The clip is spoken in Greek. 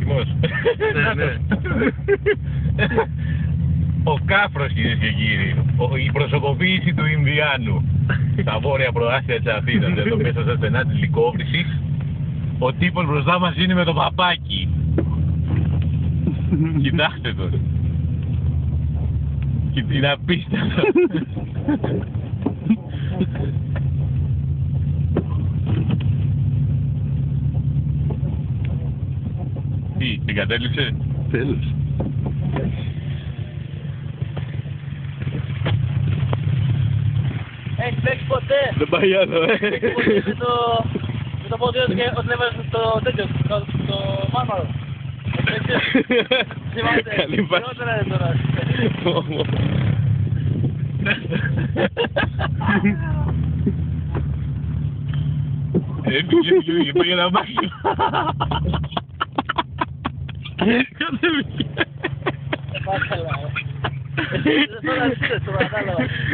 αριθμός. Ναι. Ο κάφρος, κυρίες και κύριοι, η προσωποποίηση του Ινδιάνου στα βόρεια προάστια της Αθήνας, εδώ μέσα στα στενά της Λυκόβρησης. Ο τύπος μπροστά μας είναι με το παπάκι. Κοιτάξτε τον. Είναι απίστευτο. Τι, την κατέληψε? Τέλος. Έχεις παίξει ποτέ? Δεν πάει άλλο, Έχεις ποτέ με το πόδι και όταν έβαζες το τέτοιο, το μάρμαρο. Θυμάστε, χειρότερα είναι τώρα. Πήγε πάει ένα μάχη. Πάσχαλα. Τώρα εσύ δεν το κατάλαβα.